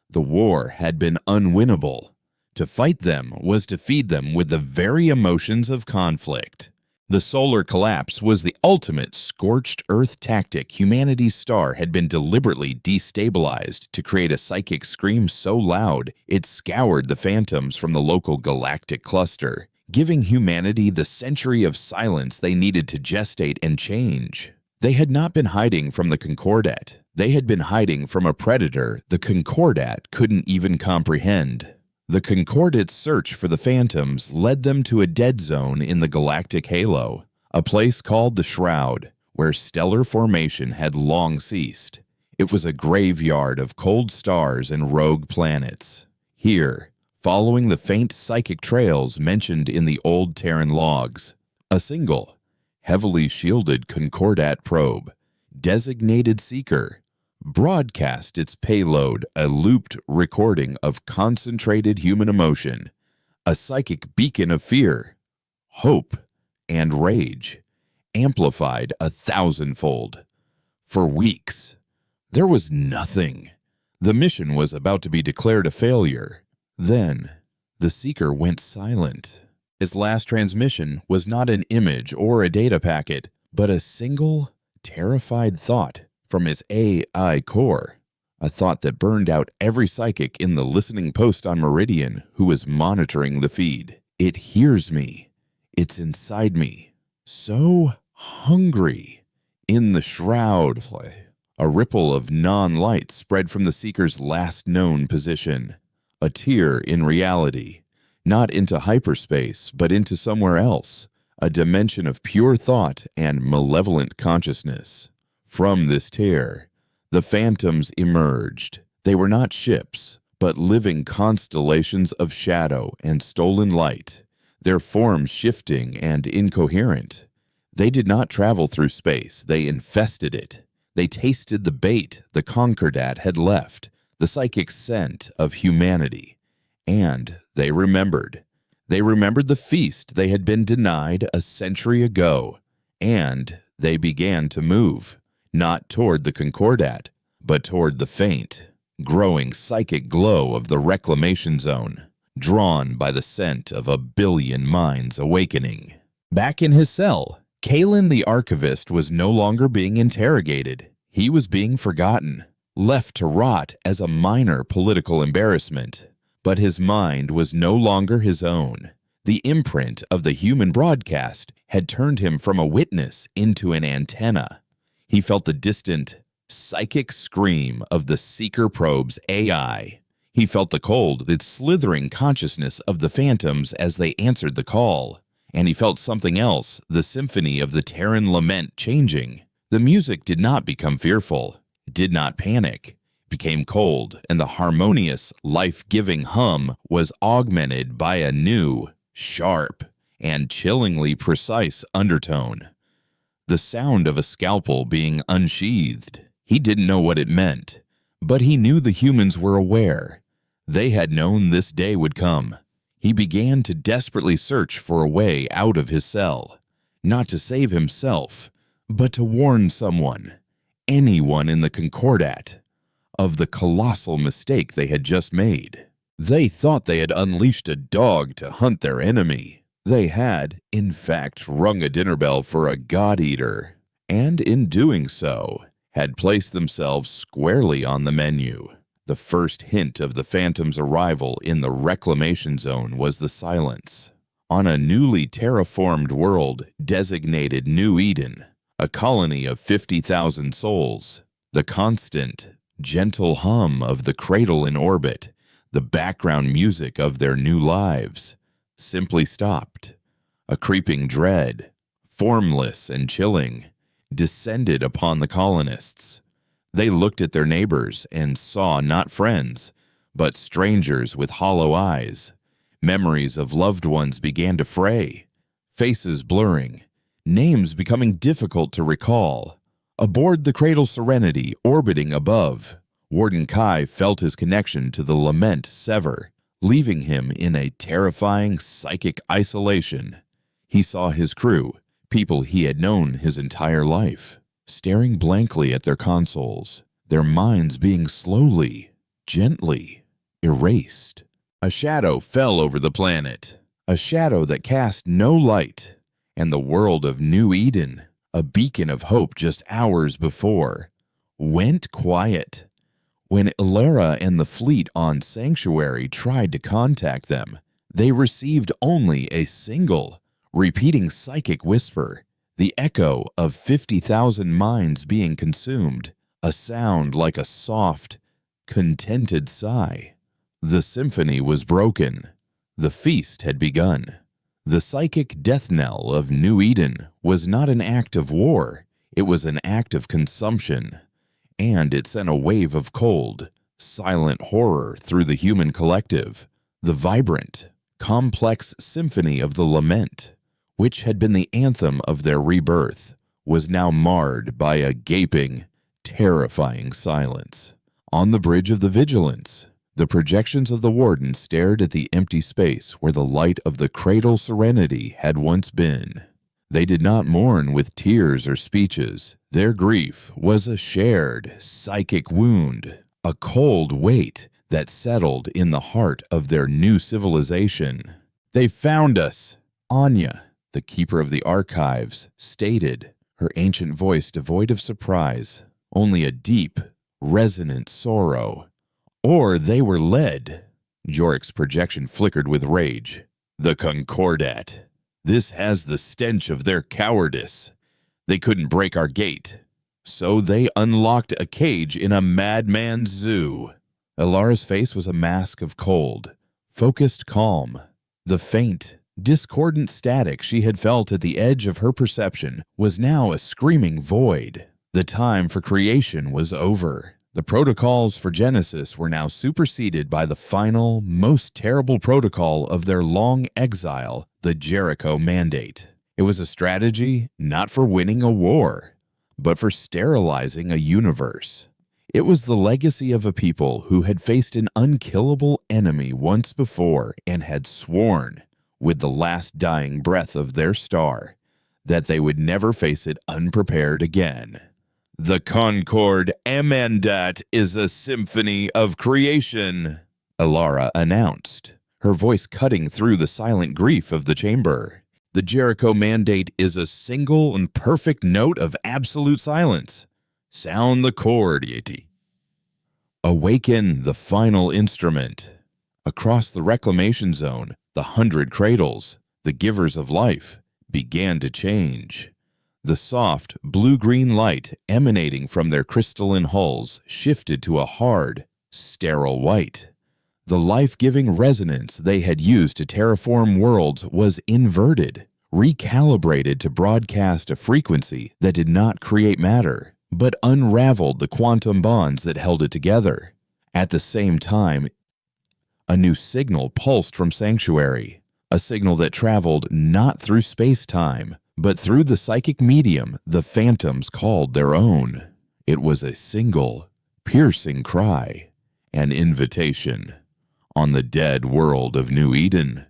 The war had been unwinnable. To fight them was to feed them with the very emotions of conflict. The solar collapse was the ultimate scorched earth tactic. Humanity's star had been deliberately destabilized to create a psychic scream so loud it scoured the phantoms from the local galactic cluster, giving humanity the century of silence they needed to gestate and change. They had not been hiding from the Concordat. They had been hiding from a predator the Concordat couldn't even comprehend. The Concordat's search for the phantoms led them to a dead zone in the galactic halo, a place called the Shroud, where stellar formation had long ceased. It was a graveyard of cold stars and rogue planets. Here, following the faint psychic trails mentioned in the old Terran logs, a single, heavily shielded Concordat probe, designated Seeker, broadcast its payload a looped recording of concentrated human emotion, a psychic beacon of fear, hope, and rage, amplified 1,000-fold. For weeks, there was nothing. The mission was about to be declared a failure. Then, the Seeker went silent. Its last transmission was not an image or a data packet, but a single, terrified thought from his AI core, a thought that burned out every psychic in the listening post on Meridian who was monitoring the feed. It hears me. It's inside me. So hungry. In the Shroud, a ripple of non-light spread from the Seeker's last known position. A tear in reality. Not into hyperspace, but into somewhere else. A dimension of pure thought and malevolent consciousness. From this tear, the phantoms emerged. They were not ships, but living constellations of shadow and stolen light, their forms shifting and incoherent. They did not travel through space, they infested it. They tasted the bait the Concordat had left, the psychic scent of humanity. And they remembered. They remembered the feast they had been denied a century ago, and they began to move. Not toward the Concordat, but toward the faint, growing psychic glow of the reclamation zone, drawn by the scent of 1 billion minds awakening. Back in his cell, Kalen the Archivist was no longer being interrogated. He was being forgotten, left to rot as a minor political embarrassment. But his mind was no longer his own. The imprint of the human broadcast had turned him from a witness into an antenna. He felt the distant, psychic scream of the Seeker probe's AI. He felt the cold, the slithering consciousness of the phantoms as they answered the call. And he felt something else, the symphony of the Terran lament changing. The music did not become fearful, did not panic, became cold, and the harmonious, life-giving hum was augmented by a new, sharp, and chillingly precise undertone. The sound of a scalpel being unsheathed. He didn't know what it meant, but he knew the humans were aware. They had known this day would come. He began to desperately search for a way out of his cell, not to save himself, but to warn someone, anyone in the Concordat, of the colossal mistake they had just made. They thought they had unleashed a dog to hunt their enemy. They had, in fact, rung a dinner bell for a god-eater, and in doing so, had placed themselves squarely on the menu. The first hint of the Phantom's arrival in the reclamation zone was the silence. On a newly terraformed world designated New Eden, a colony of 50,000 souls, the constant, gentle hum of the cradle in orbit, the background music of their new lives, simply stopped. A creeping dread, formless and chilling, descended upon the colonists. They looked at their neighbors and saw not friends, but strangers with hollow eyes. Memories of loved ones began to fray, faces blurring, names becoming difficult to recall. Aboard the Cradle Serenity, orbiting above, Warden Kai felt his connection to the lament sever, leaving him in a terrifying psychic isolation. He saw his crew, people he had known his entire life, staring blankly at their consoles, their minds being slowly, gently erased. A shadow fell over the planet, a shadow that cast no light, and the world of New Eden, a beacon of hope just hours before, went quiet. When Ilara and the fleet on Sanctuary tried to contact them, they received only a single, repeating psychic whisper, the echo of 50,000 minds being consumed, a sound like a soft, contented sigh. The symphony was broken. The feast had begun. The psychic death knell of New Eden was not an act of war, it was an act of consumption. And it sent a wave of cold, silent horror through the human collective. The vibrant, complex symphony of the lament, which had been the anthem of their rebirth, was now marred by a gaping, terrifying silence. On the bridge of the Vigilance, the projections of the warden stared at the empty space where the light of the cradle serenity had once been. They did not mourn with tears or speeches. Their grief was a shared psychic wound, a cold weight that settled in the heart of their new civilization. "They found us," Anya, the keeper of the archives, stated, her ancient voice devoid of surprise, only a deep, resonant sorrow. "Or they were led." Jorik's projection flickered with rage. "The Concordat. This has the stench of their cowardice. They couldn't break our gate, so they unlocked a cage in a madman's zoo." Ilara's face was a mask of cold, focused calm. The faint, discordant static she had felt at the edge of her perception was now a screaming void. The time for creation was over. The protocols for Genesis were now superseded by the final, most terrible protocol of their long exile, the Jericho Mandate. It was a strategy not for winning a war, but for sterilizing a universe. It was the legacy of a people who had faced an unkillable enemy once before and had sworn, with the last dying breath of their star, that they would never face it unprepared again. "The Concord Amandat is a symphony of creation," Ilara announced, her voice cutting through the silent grief of the chamber. "The Jericho Mandate is a single and perfect note of absolute silence. Sound the chord, Yeti. Awaken the final instrument." Across the reclamation zone, the 100 cradles, the givers of life, began to change. The soft, blue-green light emanating from their crystalline hulls shifted to a hard, sterile white. The life-giving resonance they had used to terraform worlds was inverted, recalibrated to broadcast a frequency that did not create matter, but unraveled the quantum bonds that held it together. At the same time, a new signal pulsed from Sanctuary, a signal that traveled not through space-time, but through the psychic medium the phantoms called their own. It was a single, piercing cry, an invitation. On the dead world of New Eden,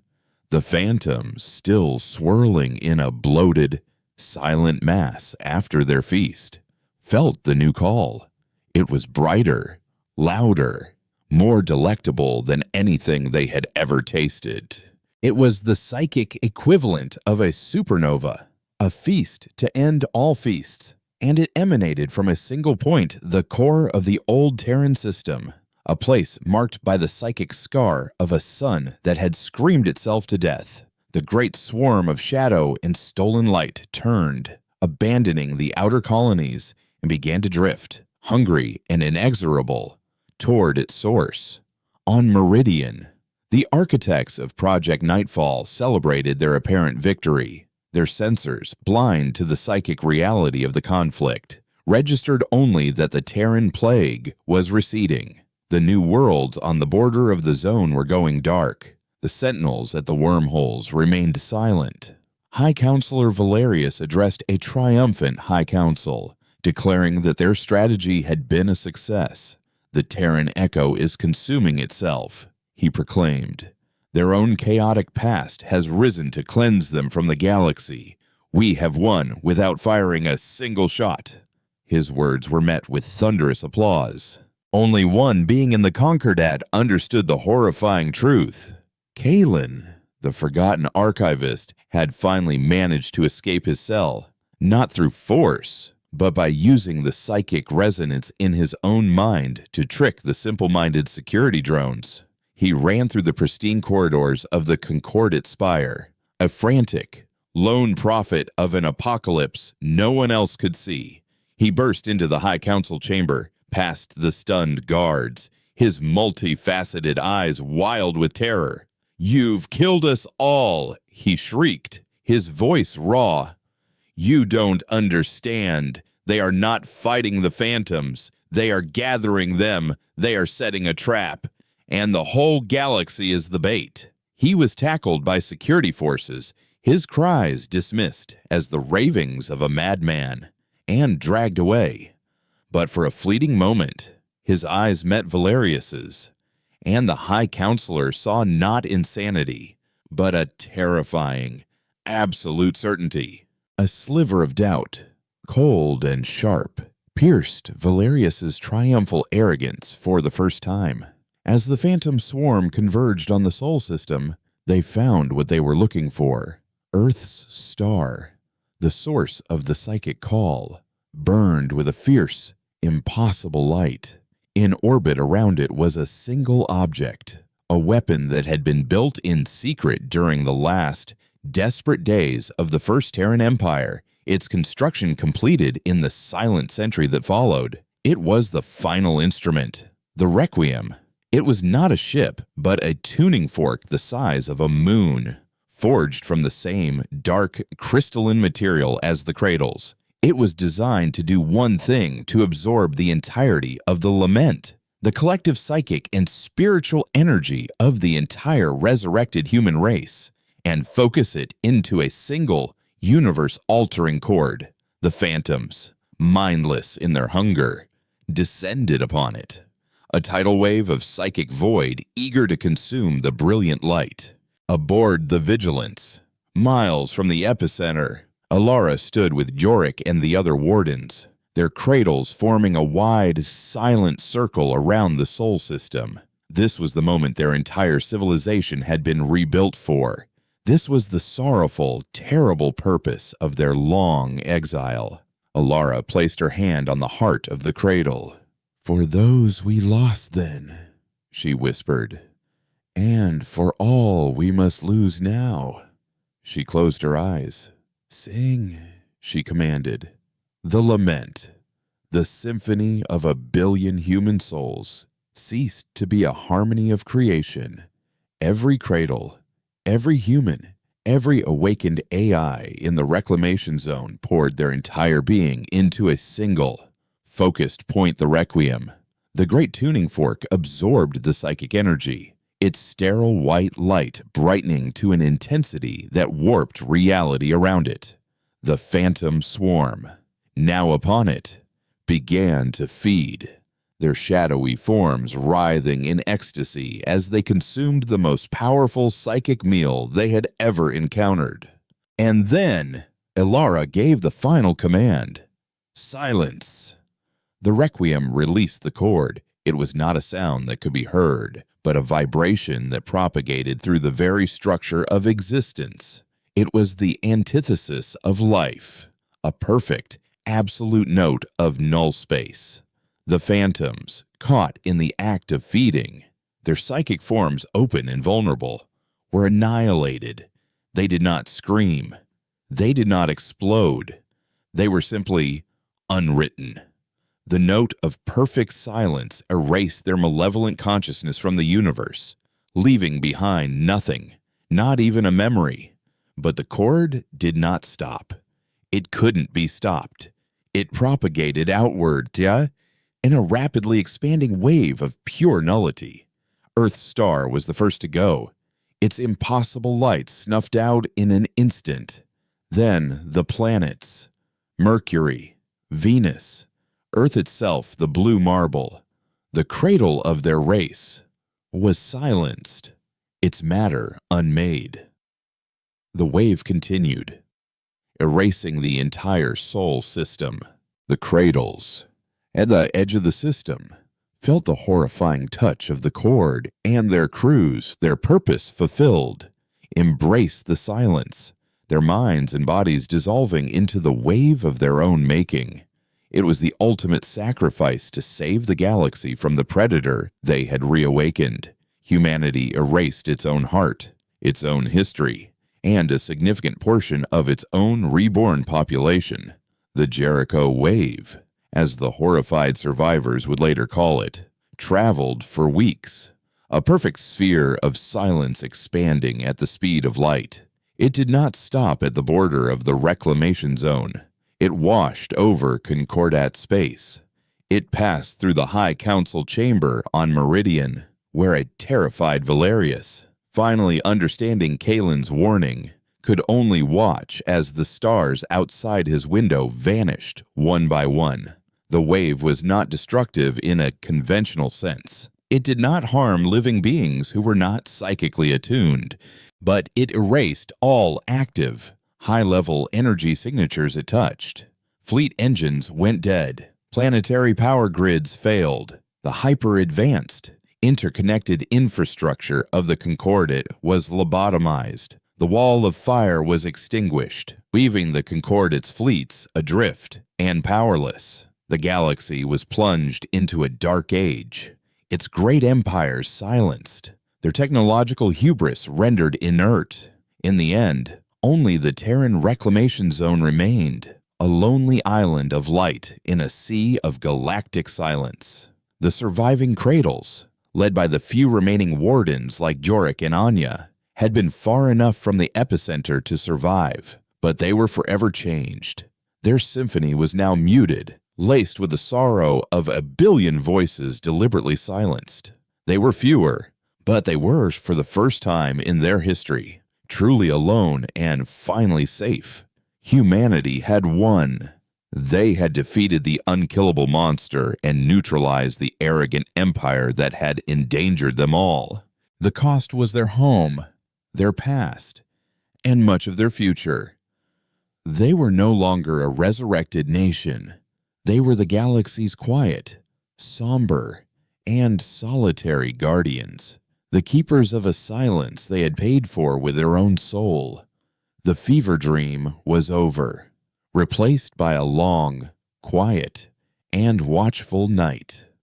the phantoms still swirling in a bloated, silent mass after their feast, felt the new call. It was brighter, louder, more delectable than anything they had ever tasted. It was the psychic equivalent of a supernova, a feast to end all feasts, and it emanated from a single point, the core of the old Terran system, a place marked by the psychic scar of a sun that had screamed itself to death. The great swarm of shadow and stolen light turned, abandoning the outer colonies, and began to drift, hungry and inexorable, toward its source. On Meridian, the architects of Project Nightfall celebrated their apparent victory. Their sensors, blind to the psychic reality of the conflict, registered only that the Terran plague was receding. The new worlds on the border of the zone were going dark. The sentinels at the wormholes remained silent. High Counselor Valerius addressed a triumphant High Council, declaring that their strategy had been a success. "The Terran echo is consuming itself," he proclaimed. "Their own chaotic past has risen to cleanse them from the galaxy. We have won without firing a single shot." His words were met with thunderous applause. Only one being in the Concordat understood the horrifying truth. Kalen, the forgotten archivist, had finally managed to escape his cell, not through force, but by using the psychic resonance in his own mind to trick the simple-minded security drones. He ran through the pristine corridors of the Concordat Spire, a frantic, lone prophet of an apocalypse no one else could see. He burst into the High Council chamber, past the stunned guards, his multifaceted eyes wild with terror. "You've killed us all," he shrieked, his voice raw. "You don't understand. They are not fighting the phantoms. They are gathering them. They are setting a trap. And the whole galaxy is the bait." He was tackled by security forces, his cries dismissed as the ravings of a madman, and dragged away. But for a fleeting moment, his eyes met Valerius's, and the High Counselor saw not insanity, but a terrifying, absolute certainty. A sliver of doubt, cold and sharp, pierced Valerius's triumphal arrogance for the first time. As the phantom swarm converged on the Sol system, they found what they were looking for. Earth's star, the source of the psychic call, burned with a fierce, impossible light. In orbit around it was a single object, a weapon that had been built in secret during the last, desperate days of the First Terran Empire, its construction completed in the silent century that followed. It was the final instrument, the Requiem. It was not a ship, but a tuning fork the size of a moon, forged from the same dark, crystalline material as the cradles. It was designed to do one thing: to absorb the entirety of the lament, the collective psychic and spiritual energy of the entire resurrected human race, and focus it into a single, universe-altering chord. The phantoms, mindless in their hunger, descended upon it. A tidal wave of psychic void eager to consume the brilliant light. Aboard the Vigilance, miles from the epicenter, Alara stood with Yorick and the other wardens, their cradles forming a wide, silent circle around the Sol system. This was the moment their entire civilization had been rebuilt for. This was the sorrowful, terrible purpose of their long exile. Alara placed her hand on the heart of the cradle. "For those we lost then," she whispered, "and for all we must lose now." She closed her eyes. "Sing," she commanded. The lament, the symphony of a billion human souls, ceased to be a harmony of creation. Every cradle, every human, every awakened AI in the reclamation zone poured their entire being into a single, focused point. The Requiem, the great tuning fork, absorbed the psychic energy, its sterile white light brightening to an intensity that warped reality around it. The phantom swarm, now upon it, began to feed, their shadowy forms writhing in ecstasy as they consumed the most powerful psychic meal they had ever encountered. And then Alara gave the final command: "Silence." The Requiem released the cord. It was not a sound that could be heard, but a vibration that propagated through the very structure of existence. It was the antithesis of life, a perfect, absolute note of null space. The phantoms, caught in the act of feeding, their psychic forms open and vulnerable, were annihilated. They did not scream. They did not explode. They were simply unwritten. The note of perfect silence erased their malevolent consciousness from the universe, leaving behind nothing, not even a memory. But the cord did not stop. It couldn't be stopped. It propagated outward, in a rapidly expanding wave of pure nullity. Earth's star was the first to go, its impossible light snuffed out in an instant. Then the planets, Mercury, Venus, Earth itself, the blue marble, the cradle of their race, was silenced, its matter unmade. The wave continued, erasing the entire Sol system. The cradles, at the edge of the system, felt the horrifying touch of the cord and their crews, their purpose fulfilled, embraced the silence, their minds and bodies dissolving into the wave of their own making. It was the ultimate sacrifice to save the galaxy from the predator they had reawakened. Humanity erased its own heart, its own history, and a significant portion of its own reborn population. The Jericho Wave, as the horrified survivors would later call it, traveled for weeks, a perfect sphere of silence expanding at the speed of light. It did not stop at the border of the reclamation zone. It washed over Concordat space. It passed through the High Council chamber on Meridian, where a terrified Valerius, finally understanding Kalen's warning, could only watch as the stars outside his window vanished one by one. The wave was not destructive in a conventional sense. It did not harm living beings who were not psychically attuned, but it erased all active, high-level energy signatures it touched. Fleet engines went dead. Planetary power grids failed. The hyper-advanced, interconnected infrastructure of the Concordat was lobotomized. The wall of fire was extinguished, leaving the Concordat's fleets adrift and powerless. The galaxy was plunged into a dark age, its great empires silenced, their technological hubris rendered inert. In the end, only the Terran reclamation zone remained, a lonely island of light in a sea of galactic silence. The surviving cradles, led by the few remaining wardens like Jorik and Anya, had been far enough from the epicenter to survive, but they were forever changed. Their symphony was now muted, laced with the sorrow of a billion voices deliberately silenced. They were fewer, but they were, for the first time in their history, truly alone and finally safe. Humanity had won. They had defeated the unkillable monster and neutralized the arrogant empire that had endangered them all. The cost was their home, their past, and much of their future. They were no longer a resurrected nation. They were the galaxy's quiet, somber, and solitary guardians, the keepers of a silence they had paid for with their own soul. The fever dream was over, replaced by a long, quiet, and watchful night.